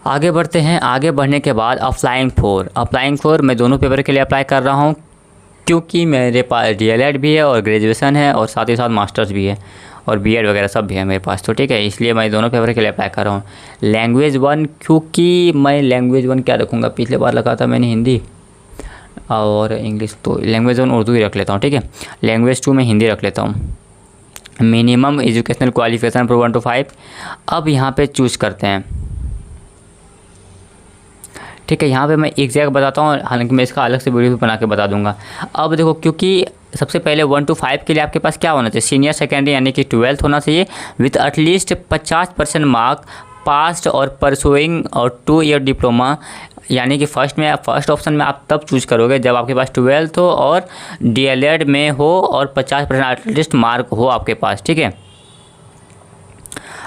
आगे बढ़ते हैं। आगे बढ़ने के बाद अप्लाइंग फॉर मैं दोनों पेपर के लिए अप्लाई कर रहा हूँ, क्योंकि मेरे पास डीएलएड भी है और ग्रेजुएशन है और साथ ही साथ मास्टर्स भी है और बीएड वगैरह सब भी है मेरे पास। तो ठीक है, इसलिए मैं दोनों पेपर के लिए अप्लाई कर रहा हूँ। लैंग्वेज 1, क्योंकि मैं लैंग्वेज 1 क्या रखूँगा, पिछले बार लगा था मैंने हिंदी और इंग्लिश, तो लैंग्वेज 1 उर्दू ही रख लेता हूँ। ठीक है, लैंग्वेज 2 में हिंदी रख लेता हूँ। Minimum educational qualification for 1 to 5। अब यहाँ पे चूज़ करते हैं। ठीक है, यहाँ पे मैं एक जगह बताता हूँ, हालांकि मैं इसका अलग से वीडियो भी बना के बता दूंगा। अब देखो, क्योंकि सबसे पहले 1 to 5 के लिए आपके पास क्या होना चाहिए, सीनियर सेकेंडरी यानी कि 12th होना चाहिए विथ एटलीस्ट 50% मार्क पास्ट और परसुइंग और 2 ईयर डिप्लोमा। यानी कि फर्स्ट ऑप्शन में आप तब चूज़ करोगे जब आपके पास 12th हो और डीएलएड में हो और 50% एटलीस्ट मार्क हो आपके पास। ठीक है,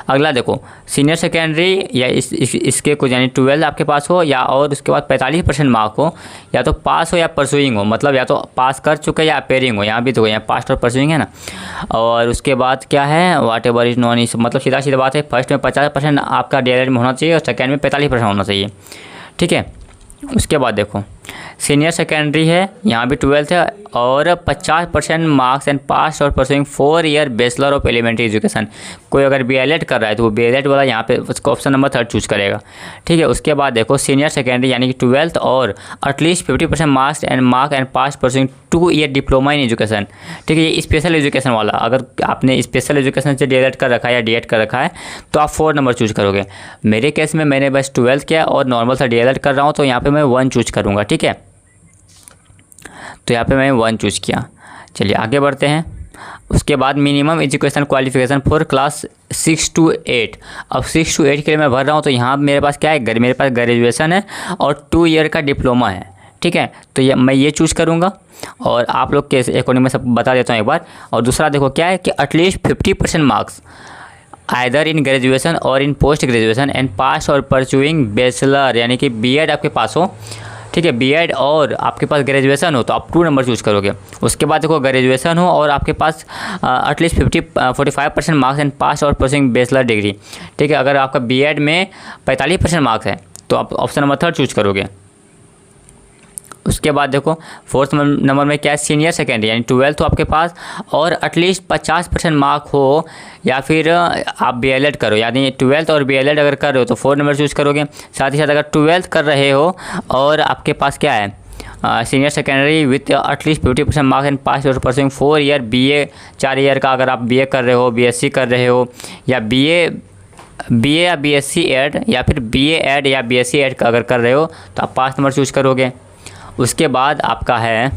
अगला देखो, सीनियर सेकेंडरी या इसके कुछ यानी 12 आपके पास हो या और उसके बाद 45% मार्क हो, या तो पास हो या परसुइंग हो, मतलब या तो पास कर चुके या अपेयरिंग हो। यहाँ भी तो यहाँ पास्ट और परसुइंग है ना। और उसके बाद क्या है, वाट एवर इज नॉन, इस मतलब सीधा बात है, फर्स्ट में 50% आपका डीएलएड में होना चाहिए और सेकेंड में 45% होना चाहिए। ठीक है, उसके बाद देखो, सीनियर सेकेंडरी है, यहाँ भी 12th है और 50% मार्क्स एंड पास और pursuing 4 year bachelor of elementary education. कोई अगर बीएलएड कर रहा है तो वो बीएलएड वाला यहाँ पे उसका ऑप्शन नंबर 3 चूज़ करेगा। ठीक है, उसके बाद देखो, सीनियर सेकेंडरी यानी कि 12th और at least 50% marks and pass pursuing 2 year diploma in education. ठीक है, ये स्पेशल एजुकेशन वाला, अगर आपने स्पेशल एजुकेशन से डीएलएड कर रखा है या डीएड कर रखा है तो आप 4 नंबर चूज़ करोगे। मेरे केस में मैंने बस 12th किया और नॉर्मल सा डीएलएड कर रहा हूँ, तो यहाँ पर मैं 1 चूज़ करूँगा। ठीक है, तो यहाँ पे मैंने 1 चूज़ किया। चलिए आगे बढ़ते हैं। उसके बाद minimum education qualification for class 6 to 8। अब 6 to 8 के लिए मैं भर रहा हूँ, तो यहाँ मेरे पास क्या है, मेरे पास ग्रेजुएशन है और 2 ईयर का डिप्लोमा है। ठीक है, तो मैं ये चूज़ करूँगा और आप लोग के अकॉर्डिंग मैं सब बता देता हूँ एक बार। और दूसरा देखो क्या है कि at least 50% marks either in graduation और इन पोस्ट ग्रेजुएशन एंड पास और परसुइंग बैचलर, यानी कि बीएड आपके पास हो। ठीक है, बीएड और आपके पास ग्रेजुएशन हो तो आप 2 नंबर चूज़ करोगे। उसके बाद देखो, ग्रेजुएशन हो और आपके पास एटलीस्ट 45% मार्क्स एंड पास और परसुइंग बैचलर डिग्री। ठीक है, अगर आपका बीएड में 45% मार्क्स है तो आप ऑप्शन नंबर 3 चूज़ करोगे। उसके बाद देखो, 4th नंबर में क्या है, सीनियर सेकेंडरी यानी 12th हो आपके पास और एटलीस्ट 50% मार्क हो, या फिर आप बीएलएड करो, यानी 12th और बीएलएड अगर कर रहे हो तो 4 नंबर चूज़ करोगे। साथ ही साथ अगर 12th कर रहे हो और आपके पास क्या है, senior secondary with at least 50% marks and pass और परसुइंग 4 ईयर बीए, 4 ईयर का अगर आप बीए कर रहे हो, बीएससी कर रहे हो, या बीए या बीएससी एड, या फिर बीए एड या बीएससी एड का अगर कर रहे हो तो आप 5 नंबर चूज़ करोगे। उसके बाद आपका है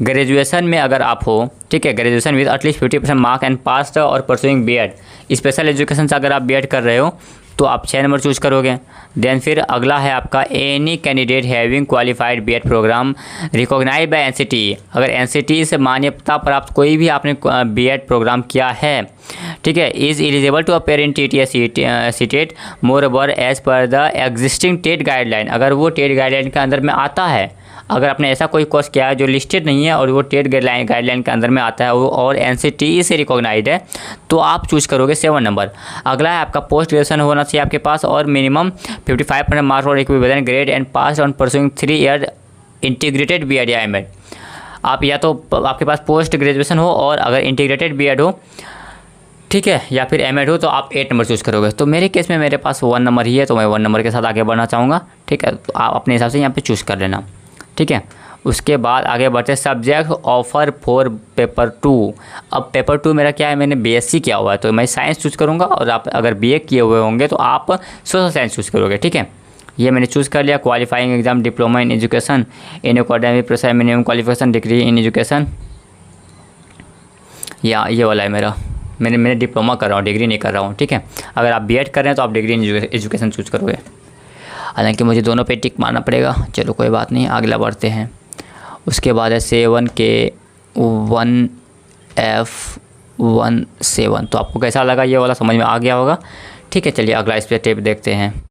ग्रेजुएशन में अगर आप हो। ठीक है, graduation with at least 50% mark and pass और परसुइंग बीएड, स्पेशल एजुकेशन से अगर आप बीएड कर रहे हो तो आप 6 नंबर चूज़ करोगे। देन फिर अगला है आपका any candidate having qualified BEd program recognise by NCT. अगर एनसीटी से मान्यता प्राप्त कोई भी आपने बीएड प्रोग्राम किया है, ठीक है, is eligible to appear in TTS CTET moreover age per the existing TET guideline. अगर वो टेट गाइडलाइन के अंदर में आता है, अगर आपने ऐसा कोई कोर्स किया है जो लिस्टेड नहीं है और वो टेट गाइडलाइन के अंदर में आता है वो और एनसीटी से रिकॉग्नाइज्ड है, तो आप चूज़ करोगे 7 नंबर। अगला है आपका पोस्ट ग्रेजुएशन होना चाहिए आपके पास और मिनिमम 55% मार्क्स और equivalent grade and pass on pursuing 3 year integrated BEd या एमएड। आप या तो आपके पास पोस्ट ग्रेजुएशन हो और अगर इंटीग्रेटेड बीएड हो, ठीक है, या फिर एमएड हो तो आप 8 नंबर चूज़ करोगे। तो मेरे केस में मेरे पास 1 नंबर ही है, तो मैं 1 नंबर के साथ आगे बढ़ना चाहूँगा। ठीक है, तो आप अपने हिसाब से यहाँ पे चूज़ कर लेना। ठीक है, उसके बाद आगे बढ़ते सब्जेक्ट ऑफर फॉर पेपर 2। अब पेपर 2 मेरा क्या है, मैंने बीएससी किया हुआ है तो मैं साइंस चूज़ करूँगा, और आप अगर बीए किए हुए होंगे तो आप सोशल साइंस चूज़ करोगे। ठीक है, ये मैंने चूज़ कर लिया। Qualifying exam diploma in education in academic process minimum qualification degree in education, या ये वाला है मेरा। मैंने डिप्लोमा कर रहा हूँ, डिग्री नहीं कर रहा हूँ। ठीक है, अगर आप बीएड कर रहे हैं तो आप डिग्री इन एजुकेशन चूज़ करोगे। हालांकि मुझे दोनों पे टिक मारना पड़ेगा, चलो कोई बात नहीं, अगला बढ़ते हैं। उसके बाद है 7K1F17। तो आपको कैसा लगा, ये वाला समझ में आ गया होगा। ठीक है, चलिए अगला इस पर टिप देखते हैं।